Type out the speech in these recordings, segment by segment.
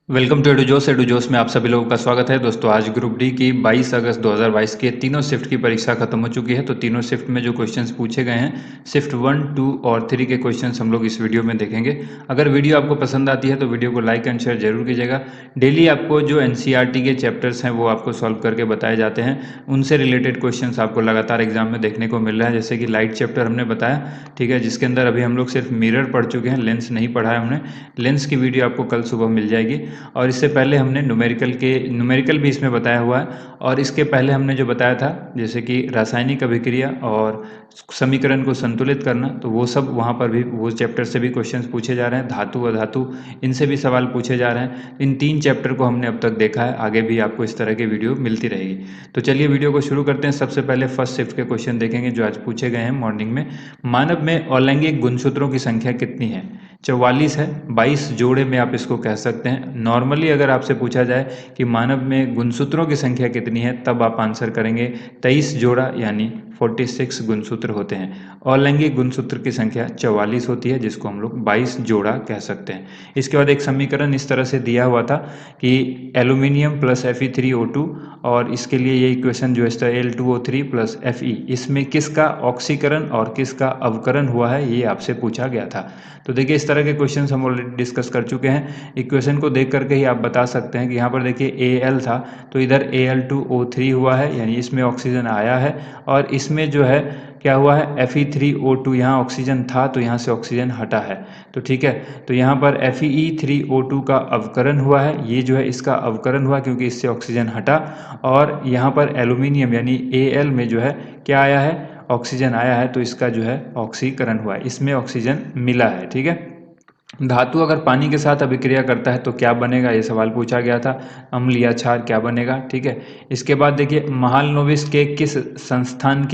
Welcome to एडुजोस में आप सभी लोगों का स्वागत है दोस्तों। आज ग्रुप डी की 22 अगस्त 2022 के तीनों शिफ्ट की परीक्षा खत्म हो चुकी है। तो तीनों शिफ्ट में जो क्वेश्चंस पूछे गए हैं, शिफ्ट 1, 2 और 3 के क्वेश्चंस हम लोग इस वीडियो में देखेंगे। अगर वीडियो आपको पसंद आती है तो वीडियो को लाइक एंड शेयर जरूर कीजिएगा। डेली आपको जो एनसीईआरटी के चैप्टर्स हैं वो आपको सॉल्व करके बताए जाते हैं, उनसे रिलेटेड क्वेश्चन आपको लगातार एग्जाम में देखने को मिल रहा है। जैसे कि लाइट चैप्टर हमने बताया, ठीक है, जिसके अंदर अभी हम लोग सिर्फ मिरर पढ़ चुके हैं, लेंस नहीं पढ़ा है हमने। लेंस की वीडियो आपको कल सुबह मिल जाएगी। और इससे पहले हमने न्यूमेरिकल भी इसमें बताया हुआ है। और इसके पहले हमने जो बताया था जैसे कि रासायनिक अभिक्रिया और समीकरण को संतुलित करना, तो वो सब वहाँ पर भी वो चैप्टर से भी क्वेश्चंस पूछे जा रहे हैं। धातु अधातु इनसे भी सवाल पूछे जा रहे हैं। इन 3 चैप्टर को हमने अब तक देखा है, आगे भी आपको इस तरह के वीडियो मिलती रहेगी। तो चलिए वीडियो को शुरू करते हैं। सबसे पहले फर्स्ट शिफ्ट के क्वेश्चन देखेंगे जो आज पूछे गए हैं मॉर्निंग में। मानव में अलैंगिक गुणसूत्रों की संख्या कितनी है? 44 है। 22 जोड़े में आप इसको कह सकते हैं। नॉर्मली अगर आपसे पूछा जाए कि मानव में गुणसूत्रों की संख्या कितनी है, तब आप आंसर करेंगे 23 जोड़ा यानी 46 गुणसूत्र होते हैं। अलैंगिक गुणसूत्र की संख्या 44 होती है, जिसको हम लोग 22 जोड़ा कह सकते हैं। इसके बाद एक समीकरण इस तरह से दिया हुआ था कि एल्यूमिनियम प्लस Fe3O2, और इसके लिए ये इक्वेशन जो है Al2O3 प्लस Fe, इसमें किसका ऑक्सीकरण और किसका अवकरण हुआ है, ये आपसे पूछा गया था। तो देखिए इस तरह के क्वेश्चंस हम ऑलरेडी डिस्कस कर चुके हैं। इक्वेशन को देख करके ही आप बता सकते हैं कि यहाँ पर देखिए Al था तो इधर Al2O3 हुआ है, यानी इसमें ऑक्सीजन आया है। और इसमें जो है क्या हुआ है, Fe3O2, यहाँ ऑक्सीजन था तो यहाँ से ऑक्सीजन हटा है। तो ठीक है, तो यहाँ पर Fe3O2 का अवकरण हुआ है, ये जो है इसका अवकरण हुआ क्योंकि इससे ऑक्सीजन हटा। और यहाँ पर एल्यूमिनियम यानी Al में जो है क्या आया है, ऑक्सीजन आया है, तो इसका जो है ऑक्सीकरण हुआ है, इसमें ऑक्सीजन मिला है। ठीक है, धातु अगर पानी के साथ अभिक्रिया करता है तो क्या बनेगा, ये सवाल पूछा गया था। अम्ल या क्षार क्या बनेगा। ठीक है, इसके बाद देखिए महालनोबिस ने किस संस्थान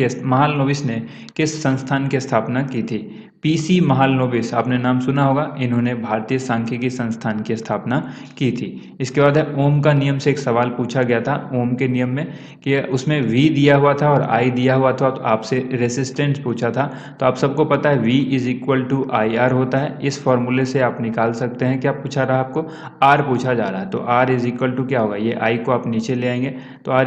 की स्थापना की थी? पीसी महालनोबिस, आपने नाम सुना होगा, इन्होंने भारतीय सांख्यिकी संस्थान की स्थापना की थी। इसके बाद है ओम का नियम से एक सवाल पूछा गया था। ओम के नियम में कि उसमें V दिया हुआ था और I दिया हुआ था, तो आपसे रेसिस्टेंस पूछा था। तो आप सबको पता है V = IR होता है। इस फॉर्मूले से आप निकाल सकते हैं। क्या पूछा रहा आपको? R पूछा जा रहा है, तो R क्या होगा, ये I को आप नीचे ले आएंगे तो R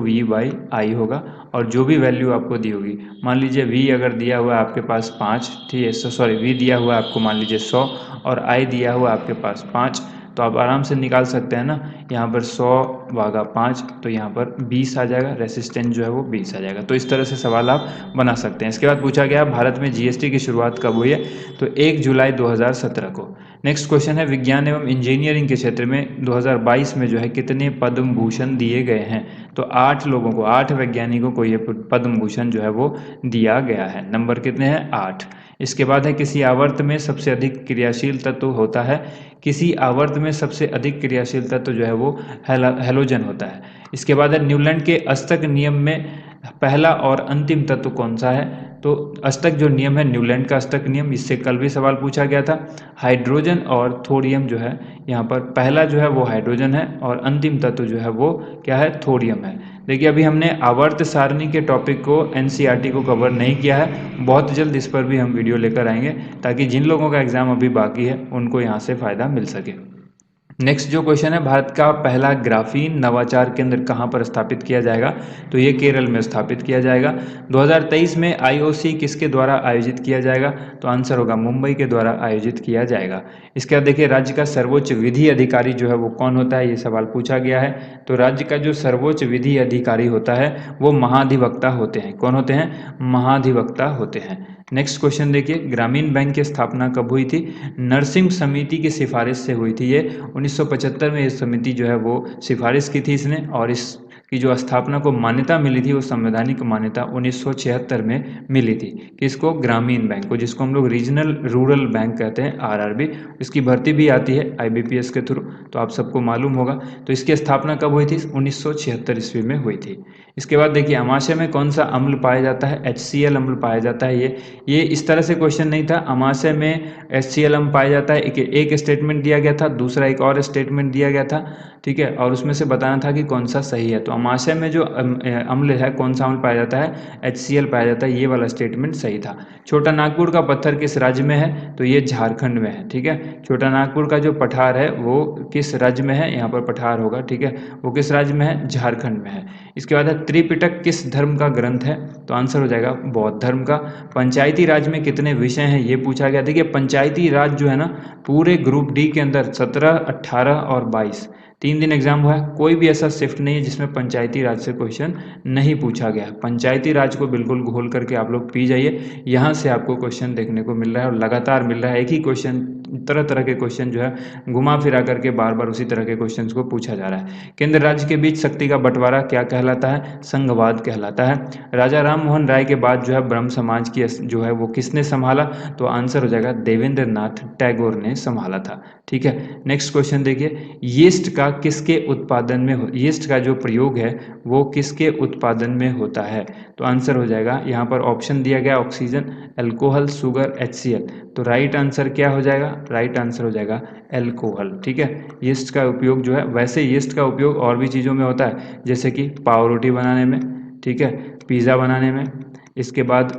V/I होगा। और जो भी वैल्यू आपको दी होगी, मान लीजिए V अगर दिया हुआ है आपके पास 5, ठीक है, सॉरी V दिया हुआ है आपको मान लीजिए 100 और I दिया हुआ है आपके पास 5, तो आप आराम से निकाल सकते हैं ना। यहाँ पर 100/5 तो यहाँ पर 20 आ जाएगा, रेसिस्टेंस जो है वो 20 आ जाएगा। तो इस तरह से सवाल आप बना सकते हैं। इसके बाद पूछा गया भारत में जीएसटी की शुरुआत कब हुई है? तो 1 जुलाई 2017 को। नेक्स्ट क्वेश्चन है विज्ञान एवं इंजीनियरिंग के क्षेत्र में 2022 में जो है कितने पद्म भूषण दिए गए हैं? तो 8 लोगों को, 8 वैज्ञानिकों को ये पद्म भूषण जो है वो दिया गया है। नंबर कितने हैं? 8। इसके बाद है किसी आवर्त में सबसे अधिक क्रियाशील तत्व होता है। किसी आवर्त में सबसे अधिक क्रियाशील तत्व जो है वो हैलोजन होता है। इसके बाद है न्यूलैंड के अष्टक नियम में पहला और अंतिम तत्व कौन सा है? तो अष्टक जो नियम है, न्यूलैंड का अष्टक नियम, इससे कल भी सवाल पूछा गया था। हाइड्रोजन और थोरियम जो है, यहाँ पर पहला जो है वो हाइड्रोजन है और अंतिम तत्व जो है वो क्या है, थोरियम है। देखिए अभी हमने आवर्त सारणी के टॉपिक को एनसीईआरटी को कवर नहीं किया है, बहुत जल्द इस पर भी हम वीडियो लेकर आएंगे ताकि जिन लोगों का एग्जाम अभी बाकी है उनको यहाँ से फायदा मिल सके। नेक्स्ट जो क्वेश्चन है, भारत का पहला ग्राफीन नवाचार केंद्र कहाँ पर स्थापित किया जाएगा? तो ये केरल में स्थापित किया जाएगा। 2023 में आईओसी किसके द्वारा आयोजित किया जाएगा? तो आंसर होगा मुंबई के द्वारा आयोजित किया जाएगा। इसके बाद देखिए राज्य का सर्वोच्च विधि अधिकारी जो है वो कौन होता है, ये सवाल पूछा गया है। तो राज्य का जो सर्वोच्च विधि अधिकारी होता है वो महाधिवक्ता होते हैं। कौन होते हैं? महाधिवक्ता होते हैं। नेक्स्ट क्वेश्चन देखिए, ग्रामीण बैंक की स्थापना कब हुई थी? नरसिंह समिति की सिफारिश से हुई थी। ये 1975 में ये समिति जो है वो सिफारिश की थी इसने, और इसकी जो स्थापना को मान्यता मिली थी वो संवैधानिक मान्यता 1976 में मिली थी। किसको? ग्रामीण बैंक को, जिसको हम लोग रीजनल रूरल बैंक कहते हैं, RRB। इसकी भर्ती भी आती है IBPS के थ्रू, तो आप सबको मालूम होगा। तो इसकी स्थापना कब हुई थी? 1976 ईस्वी में हुई थी। इसके बाद देखिए अमाशय में कौन सा अम्ल पाया जाता है? HCl अम्ल पाया जाता है। ये इस तरह से क्वेश्चन नहीं था। अमाशय में HCl अम्ल पाया जाता है, एक स्टेटमेंट दिया गया था, दूसरा एक और स्टेटमेंट दिया गया था, ठीक है, और उसमें से बताना था कि कौन सा सही है। तो अमाशय में जो अम्ल है, कौन सा अम्ल पाया जाता है, HCl पाया जाता है। ये वाला स्टेटमेंट सही था। छोटा नागपुर का पत्थर किस राज्य में है, तो ये झारखंड में है। ठीक है, छोटा नागपुर का जो पठार है वो किस राज्य में है, यहाँ पर पठार होगा। ठीक है, वो किस राज्य में है, झारखंड में है। इसके बाद है त्रिपिटक किस धर्म का ग्रंथ है, तो आंसर हो जाएगा बौद्ध धर्म का। पंचायती राज में कितने विषय हैं, ये पूछा गया। देखिए पंचायती राज जो है ना, पूरे ग्रुप डी के अंदर 17, 18 और 22 3 दिन एग्जाम हुआ है। कोई भी ऐसा शिफ्ट नहीं है जिसमें पंचायती राज से क्वेश्चन नहीं पूछा गया। पंचायती राज को बिल्कुल घोल करके आप लोग पी जाइए, यहाँ से आपको क्वेश्चन देखने को मिल रहा है और लगातार मिल रहा है। एक ही क्वेश्चन, तरह तरह के क्वेश्चन जो है घुमा फिरा करके बार बार उसी तरह के क्वेश्चंस को पूछा जा रहा है। केंद्र राज्य के बीच शक्ति का बंटवारा क्या कहलाता है, संघवाद कहलाता है। राजा राम मोहन राय के बाद जो है ब्रह्म समाज की जो है वो किसने संभाला, तो आंसर हो जाएगा देवेंद्र नाथ टैगोर ने संभाला था। ठीक है, नेक्स्ट क्वेश्चन देखिए, यीस्ट का किसके उत्पादन में यीस्ट का जो प्रयोग है वो किसके उत्पादन में होता है, तो आंसर हो जाएगा, यहाँ पर ऑप्शन दिया गया ऑक्सीजन, अल्कोहल, शुगर, HCl। तो राइट आंसर क्या हो जाएगा, राइट आंसर हो जाएगा अल्कोहल। ठीक है, यीस्ट का उपयोग जो है, वैसे यीस्ट का उपयोग और भी चीज़ों में होता है, जैसे कि पाव रोटी बनाने में, ठीक है, पिज़्ज़ा बनाने में, इसके बाद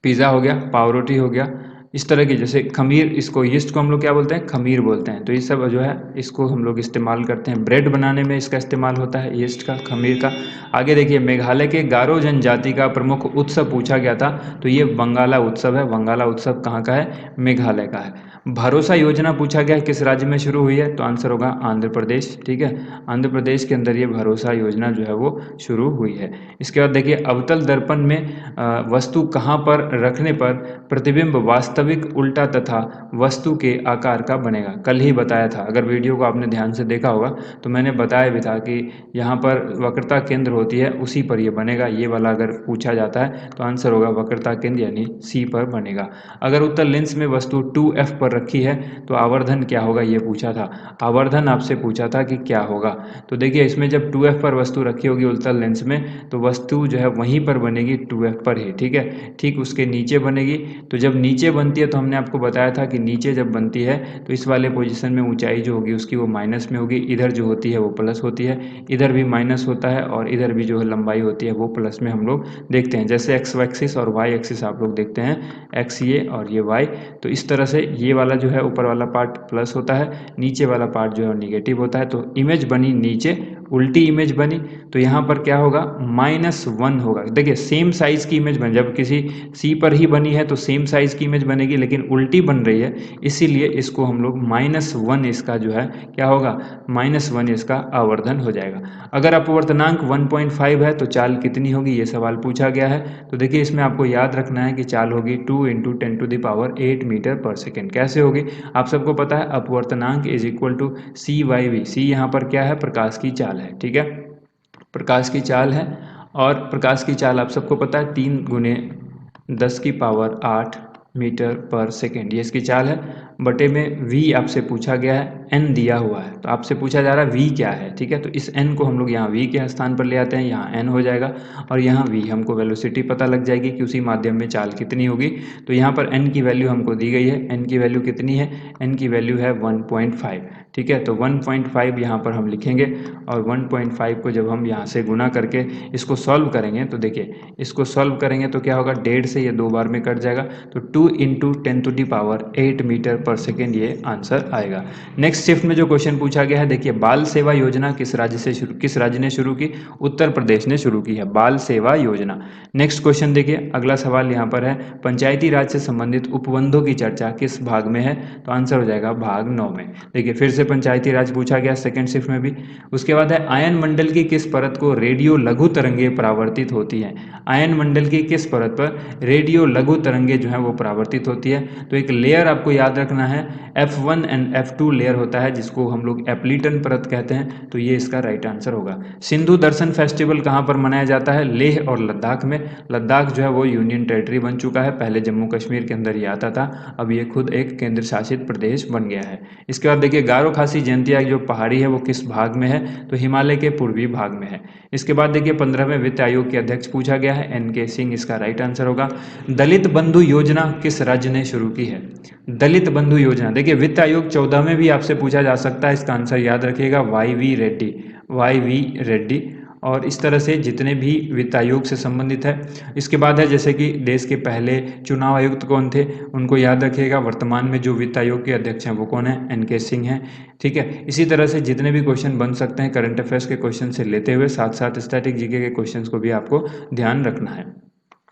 पिज़्ज़ा हो गया, पाव रोटी हो गया, इस तरह की, जैसे खमीर, इसको यीस्ट को हम लोग क्या बोलते हैं, खमीर बोलते हैं। तो ये सब जो है इसको हम लोग इस्तेमाल करते हैं। ब्रेड बनाने में इसका इस्तेमाल होता है, यीस्ट का, खमीर का। आगे देखिए, मेघालय के गारो जनजाति का प्रमुख उत्सव पूछा गया था, तो ये वंगाला उत्सव है। वंगाला उत्सव कहाँ का है, मेघालय का है। भरोसा योजना पूछा गया है, किस राज्य में शुरू हुई है, तो आंसर होगा आंध्र प्रदेश। ठीक है, आंध्र प्रदेश के अंदर ये भरोसा योजना जो है वो शुरू हुई है। इसके बाद देखिए, अवतल दर्पण में वस्तु कहाँ पर रखने पर प्रतिबिंब वास्तविक, उल्टा तथा वस्तु के आकार का बनेगा। कल ही बताया था, अगर वीडियो को आपने ध्यान से देखा होगा तो मैंने बताया भी था कि यहाँ पर वक्रता केंद्र होती है, उसी पर ये बनेगा। ये वाला अगर पूछा जाता है तो आंसर होगा वक्रता केंद्र यानी C पर बनेगा। अगर उत्तल लेंस में वस्तु 2F पर रखी है तो आवर्धन क्या होगा, ये पूछा था। आवर्धन आपसे पूछा था कि क्या होगा, तो देखिए इसमें जब 2F पर वस्तु रखी होगी उत्तल लेंस में, तो वस्तु जो है वहीं पर बनेगी 2F पर ही। ठीक है, ठीक उसके नीचे बनेगी। तो जब नीचे बनती है तो हमने आपको बताया था कि नीचे जब बनती है तो इस वाले पोजीशन में ऊंचाई जो होगी उसकी वो माइनस में होगी, इधर जो होती है वो प्लस होती है, इधर भी माइनस होता है और इधर भी जो है लंबाई होती है वो प्लस में हम लोग देखते हैं। जैसे एक्स एक्सिस और वाई एक्सिस आप लोग देखते हैं, एक्स ये और ये वाई, तो इस तरह से ये वाला जो है ऊपर वाला पार्ट प्लस होता है, नीचे वाला पार्ट जो है निगेटिव होता है। तो इमेज बनी नीचे, उल्टी इमेज बनी, तो यहाँ पर क्या होगा, -1 होगा। देखिए सेम साइज की इमेज बन, जब किसी C पर ही बनी है तो सेम साइज की इमेज बनेगी, लेकिन उल्टी बन रही है, इसीलिए इसको हम लोग -1 इसका जो है क्या होगा, -1 इसका आवर्धन हो जाएगा। अगर अपवर्तनांक 1.5 है तो चाल कितनी होगी, ये सवाल पूछा गया है। तो देखिए इसमें आपको याद रखना है कि चाल होगी 2 × 10⁸ मीटर पर सेकेंड। कैसे होगी, आप सबको पता है, अपवर्तनांक = C/V। C यहाँ पर क्या है, प्रकाश की चाल है। ठीक है, प्रकाश की चाल है, और प्रकाश की चाल आप सबको पता है 3 × 10⁸ मीटर पर सेकेंड, ये इसकी चाल है। बटे में v आपसे पूछा गया है, n दिया हुआ है, तो आपसे पूछा जा रहा है v क्या है। ठीक है, तो इस n को हम लोग यहाँ v के स्थान पर ले आते हैं, यहाँ n हो जाएगा, और यहाँ v हमको वेलोसिटी पता लग जाएगी कि उसी माध्यम में चाल कितनी होगी। तो यहाँ पर n की वैल्यू हमको दी गई है, n की वैल्यू कितनी है, n की वैल्यू है 1.5। ठीक है, तो 1.5 यहाँ पर हम लिखेंगे, और 1.5 को जब हम यहाँ से गुना करके इसको सॉल्व करेंगे, तो देखिए इसको सॉल्व करेंगे तो क्या होगा, 1.5 से ये 2 बार में कट जाएगा, तो 2 × 10⁸ मीटर पर सेकेंड ये आंसर आएगा। नेक्स्ट शिफ्ट में जो क्वेश्चन पूछा गया है, देखिए बाल सेवा योजना किस राज्य ने शुरू की, उत्तर प्रदेश ने शुरू की है बाल सेवा योजना। नेक्स्ट क्वेश्चन देखिए, अगला सवाल यहाँ पर है, पंचायती राज से संबंधित उपबंधों की चर्चा किस भाग में है, तो आंसर हो जाएगा भाग 9 में। देखिए फिर से पंचायती राज पूछा गया सेकंड शिफ्ट में भी। उसके बाद है, आयन मंडल की किस परत को रेडियो लघु तरंगे परावर्तित होती है। आयन मंडल की किस परत पर रेडियो लघु तरंगे जो है वो परावर्तित होती है, तो एक लेयर आपको याद रखना है, F1 एंड F2 लेयर होता है, जिसको हम लोग एप्लीटन परत कहते हैं, तो ये इसका राइट आंसर होगा। सिंधु दर्शन फेस्टिवल कहाँ पर मनाया जाता है, लेह और लद्दाख में। लद्दाख जो है वो यूनियन टेरिटरी बन चुका है, पहले जम्मू कश्मीर के अंदर ये आता था, अब ये खुद एक केंद्र शासित प्रदेश बन गया है। इसके बाद देखिए, गारो खासी जयंतिया जो पहाड़ी है वो किस भाग में है, तो हिमालय के पूर्वी भाग में है। इसके बाद देखिए 15वें वित्त आयोग के अध्यक्ष पूछा गया है, NK सिंह इसका राइट आंसर होगा। दलित बंधु योजना किस राज्य ने शुरू की है, दलित बंधु योजना, देखिए वित्त आयोग 14 में भी आपसे पूछा जा सकता है, इसका आंसर याद रखिएगा YV रेड्डी, YV रेड्डी। और इस तरह से जितने भी वित्त आयोग से संबंधित है। इसके बाद है जैसे कि देश के पहले चुनाव आयुक्त कौन थे, उनको याद रखिएगा। वर्तमान में जो वित्त आयोग के अध्यक्ष हैं वो कौन है, एन.के. सिंह हैं। ठीक है, इसी तरह से जितने भी क्वेश्चन बन सकते हैं करंट अफेयर्स के क्वेश्चन से लेते हुए साथ साथ स्टैटिक जीके के क्वेश्चन को भी आपको ध्यान रखना है।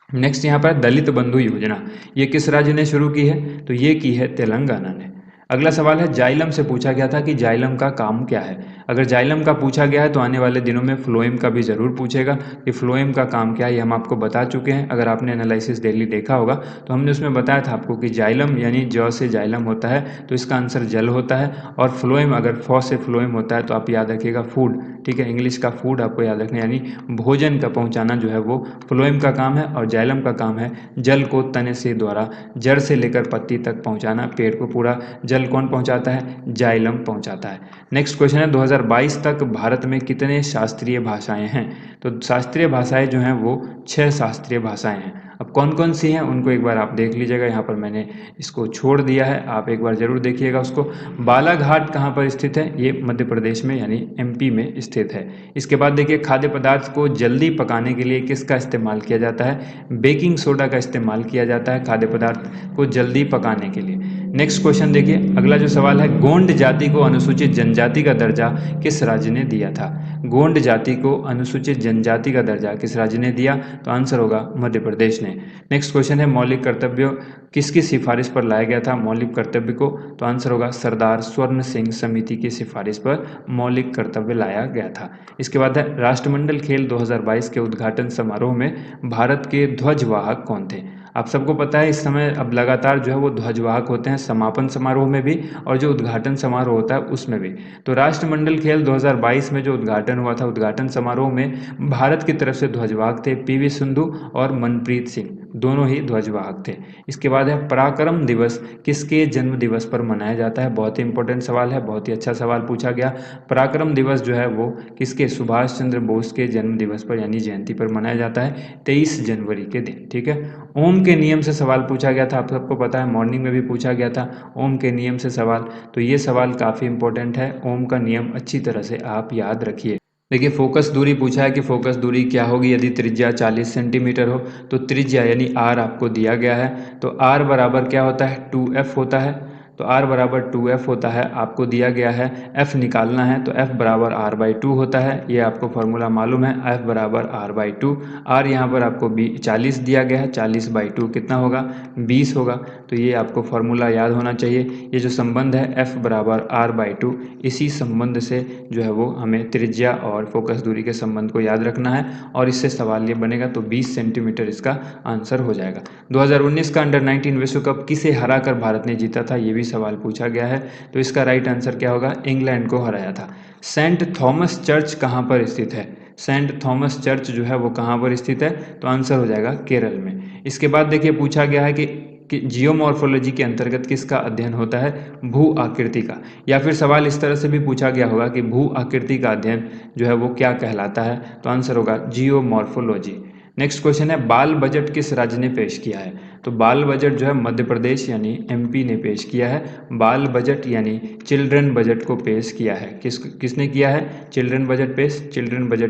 नेक्स्ट यहाँ पर दलित बंधु योजना, ये किस राज्य ने शुरू की है, तो ये की है तेलंगाना ने। अगला सवाल है जाइलम से पूछा गया था कि जाइलम का काम क्या है। अगर जाइलम का पूछा गया है तो आने वाले दिनों में फ्लोएम का भी ज़रूर पूछेगा कि फ्लोएम का काम क्या है, ये हम आपको बता चुके हैं। अगर आपने एनालिसिस डेली देखा होगा तो हमने उसमें बताया था आपको कि जाइलम यानी ज से जाइलम होता है तो इसका आंसर जल होता है, और फ्लोएम अगर फ से फ्लोएम होता है तो आप याद रखिएगा फूड। ठीक है, इंग्लिश का फूड आपको याद रखना, यानी भोजन का पहुंचाना जो है वो फ्लोएम का काम है, और जाइलम का काम है जल को तने से द्वारा जड़ से लेकर पत्ती तक पहुंचाना। पेड़ को पूरा जल कौन पहुंचाता है, जाइलम पहुंचाता है। नेक्स्ट क्वेश्चन है 2022 तक भारत में कितने शास्त्रीय भाषाएं हैं, तो शास्त्रीय भाषाएं जो हैं वो 6 शास्त्रीय भाषाएं हैं। अब कौन कौन सी हैं उनको एक बार आप देख लीजिएगा, यहाँ पर मैंने इसको छोड़ दिया है, आप एक बार जरूर देखिएगा उसको। बालाघाट कहाँ पर स्थित है, ये मध्य प्रदेश में यानी एमपी में स्थित है। इसके बाद देखिए खाद्य पदार्थ को जल्दी पकाने के लिए किसका इस्तेमाल किया जाता है, बेकिंग सोडा का इस्तेमाल किया जाता है खाद्य पदार्थ को जल्दी पकाने के लिए। नेक्स्ट क्वेश्चन देखिए, अगला जो सवाल है, गोंड जाति को अनुसूचित जनजाति का दर्जा किस राज्य ने दिया था। गोंड जाति को अनुसूचित जनजाति का दर्जा किस राज्य ने दिया, तो आंसर होगा मध्य प्रदेश ने। नेक्स्ट क्वेश्चन है मौलिक कर्तव्यों किसकी सिफारिश पर लाया गया था मौलिक कर्तव्य को, तो आंसर होगा सरदार स्वर्ण सिंह समिति की सिफारिश पर मौलिक कर्तव्य लाया गया था। इसके बाद है राष्ट्रमंडल खेल 2022 के उद्घाटन समारोह में भारत के ध्वजवाहक कौन थे। आप सबको पता है इस समय अब लगातार जो है वो ध्वजवाहक होते हैं समापन समारोह में भी और जो उद्घाटन समारोह होता है उसमें भी। तो राष्ट्रमंडल खेल 2022 में जो उद्घाटन हुआ था, उद्घाटन समारोह में भारत की तरफ से ध्वजवाहक थे पीवी सिंधु और मनप्रीत सिंह, दोनों ही ध्वजवाहक थे। इसके बाद है पराक्रम दिवस किसके जन्म दिवस पर मनाया जाता है, बहुत ही इंपॉर्टेंट सवाल है, बहुत ही अच्छा सवाल पूछा गया। पराक्रम दिवस जो है वो किसके, सुभाष चंद्र बोस के जन्म दिवस पर यानी जयंती पर मनाया जाता है 23 जनवरी के दिन। ठीक है, ओम के नियम से सवाल पूछा गया था, आप सबको पता है मॉर्निंग में भी पूछा गया था ओम के नियम से सवाल, तो ये सवाल काफ़ी इंपॉर्टेंट है। ओम का नियम अच्छी तरह से आप याद रखिए। देखिए फोकस दूरी पूछा है कि फोकस दूरी क्या होगी यदि त्रिज्या 40 सेंटीमीटर हो, तो त्रिज्या यानी आर आपको दिया गया है, तो आर बराबर क्या होता है 2f होता है, तो r बराबर 2f होता है, आपको दिया गया है f निकालना है, तो f बराबर r/2 होता है, ये आपको फॉर्मूला मालूम है, f बराबर r/2। r यहाँ पर आपको 40 दिया गया है, 40/2 कितना होगा 20 होगा, तो ये आपको फॉर्मूला याद होना चाहिए। ये जो संबंध है f बराबर r/2, इसी संबंध से जो है वो हमें त्रिज्या और फोकस दूरी के संबंध को याद रखना है, और इससे सवाल ये बनेगा, तो 20 सेंटीमीटर इसका आंसर हो जाएगा। 2019 का अंडर-19 विश्व कप किसे हराकर भारत ने जीता था, ये भी सवाल पूछा गया है, तो इसका राइट आंसर क्या होगा, इंग्लैंड को हराया था। सेंट थॉमस चर्च कहाँ पर स्थित है, सेंट थॉमस चर्च जो है वो कहाँ पर स्थित है, तो आंसर हो जाएगा केरल में। इसके बाद देखिए पूछा गया है कि जियोमॉर्फोलॉजी के अंतर्गत किसका अध्ययन होता है, भू आकृति का, या फिर सवाल इस तरह से भी पूछा गया होगा कि भू आकृति का अध्ययन जो है वो क्या कहलाता है, तो आंसर होगा जियोमॉर्फोलॉजी। नेक्स्ट क्वेश्चन है बाल बजट किस राज्य ने पेश किया है, तो बाल बजट जो है मध्य प्रदेश यानी एमपी ने पेश किया है। बाल बजट यानी चिल्ड्रन बजट को पेश किया है, किसने किया है, चिल्ड्रन बजट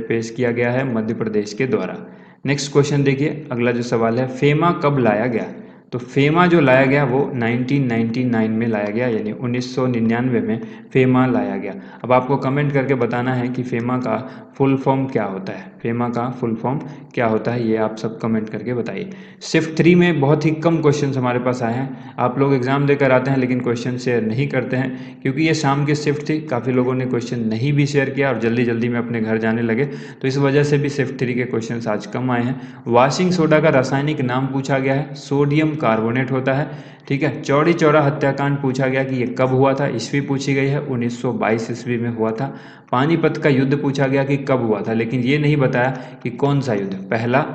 पेश किया गया है मध्य प्रदेश के द्वारा। नेक्स्ट क्वेश्चन देखिए, अगला जो सवाल है फेमा कब लाया गया, तो फेमा जो लाया गया वो 1999 में लाया गया, यानी 1999 में फेमा लाया गया। अब आपको कमेंट करके बताना है कि फेमा का फुल फॉर्म क्या होता है, फेमा का फुल फॉर्म क्या होता है, ये आप सब कमेंट करके बताइए। शिफ्ट 3 में बहुत ही कम क्वेश्चन हमारे पास आए हैं, आप लोग एग्जाम देकर आते हैं लेकिन क्वेश्चन शेयर नहीं करते हैं, क्योंकि ये शाम की शिफ्ट थी, काफ़ी लोगों ने क्वेश्चन नहीं भी शेयर किया और जल्दी जल्दी में अपने घर जाने लगे, तो इस वजह से भी शिफ्ट 3 के क्वेश्चन आज कम आए हैं। वॉशिंग सोडा का रासायनिक नाम पूछा गया है, सोडियम कार्बोनेट होता है। ठीक है, चौड़ी चौरा हत्याकांड पूछा गया कि ये कब हुआ था, ईस्वी पूछी गई है, 1922 ईस्वी में हुआ था। पानीपत का युद्ध पूछा गया कि कब हुआ था, लेकिन ये नहीं बताया कि कौन सा युद्ध, पहला,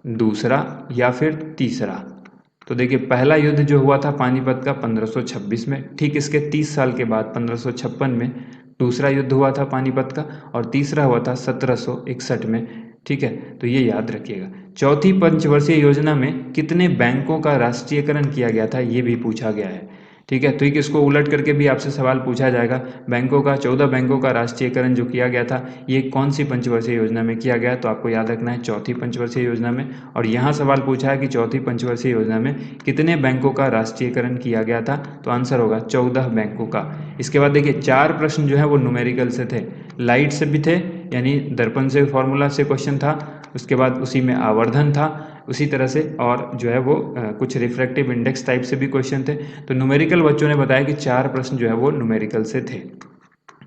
दूसरा या फिर तीसरा। तो देखिए पहला युद्ध जो हुआ था पानीपत का 1526 में, ठीक इसके 30 साल के बाद 1556 में दूसरा युद्ध हुआ था पानीपत का, और तीसरा हुआ था 1761 में। ठीक है, तो ये याद रखिएगा। चौथी पंचवर्षीय योजना में कितने बैंकों का राष्ट्रीयकरण किया गया था, ये भी पूछा गया है। ठीक है। तो इसको उलट करके भी आपसे सवाल पूछा जाएगा। बैंकों का 14 बैंकों का राष्ट्रीयकरण जो किया गया था ये कौन सी पंचवर्षीय योजना में किया गया, तो आपको याद रखना है चौथी पंचवर्षीय योजना में। और यहाँ सवाल पूछा है कि चौथी पंचवर्षीय योजना में कितने बैंकों का राष्ट्रीयकरण किया गया था, तो आंसर होगा 14 बैंकों का। इसके बाद देखिए 4 प्रश्न जो है वो न्यूमेरिकल से थे, लाइट से भी थे यानी दर्पण से फॉर्मूला से क्वेश्चन था, उसके बाद उसी में आवर्धन था उसी तरह से, और जो है वो कुछ रिफ्रैक्टिव इंडेक्स टाइप से भी क्वेश्चन थे। तो न्यूमेरिकल बच्चों ने बताया कि 4 प्रश्न जो है वो न्यूमेरिकल से थे।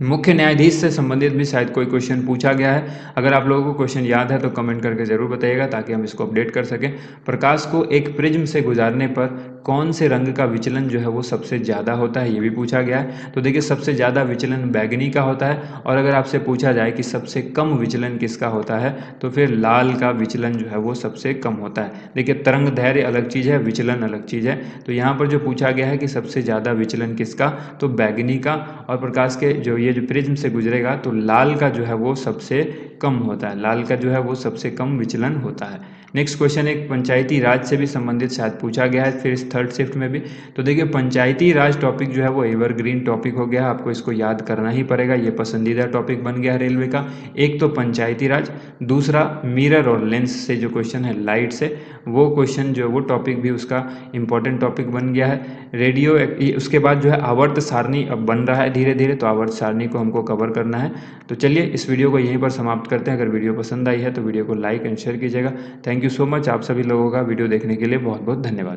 मुख्य न्यायाधीश से संबंधित भी शायद कोई क्वेश्चन पूछा गया है। अगर आप लोगों को क्वेश्चन याद है तो कमेंट करके ज़रूर बताइएगा ताकि हम इसको अपडेट कर सकें। प्रकाश को एक प्रिज्म से गुजारने पर कौन से रंग का विचलन जो है वो सबसे ज़्यादा होता है, ये भी पूछा गया है। तो देखिए सबसे ज़्यादा विचलन बैगनी का होता है, और अगर आपसे पूछा जाए कि सबसे कम विचलन किसका होता है तो फिर लाल का विचलन जो है वो सबसे कम होता है। देखिए तरंग दैर्घ्य अलग चीज़ है, विचलन अलग चीज़ है। तो यहाँ पर जो पूछा गया है कि सबसे ज़्यादा विचलन किसका, तो बैगनी का, और प्रकाश के जो ये जो प्रिज्म से गुजरेगा तो लाल का जो है वो सबसे कम होता है, लाल का जो है वो सबसे कम विचलन होता है। नेक्स्ट क्वेश्चन एक पंचायती राज से भी संबंधित शायद पूछा गया है फिर इस थर्ड शिफ्ट में भी। तो देखिए पंचायती राज टॉपिक जो है वो एवरग्रीन टॉपिक हो गया, आपको इसको याद करना ही पड़ेगा, ये पसंदीदा टॉपिक बन गया है रेलवे का। एक तो पंचायती राज, दूसरा मिरर और लेंस से जो क्वेश्चन है लाइट से, वो क्वेश्चन जो वो टॉपिक भी उसका इंपॉर्टेंट टॉपिक बन गया है। रेडियो, उसके बाद जो है आवर्त सारणी अब बन रहा है धीरे धीरे, तो आवर्त सारणी को हमको कवर करना है। तो चलिए इस वीडियो को यहीं पर समाप्त करते हैं। अगर वीडियो पसंद आई है तो वीडियो को लाइक एंड शेयर कीजिएगा। थैंक यू सो मच, आप सभी लोगों का वीडियो देखने के लिए बहुत बहुत धन्यवाद।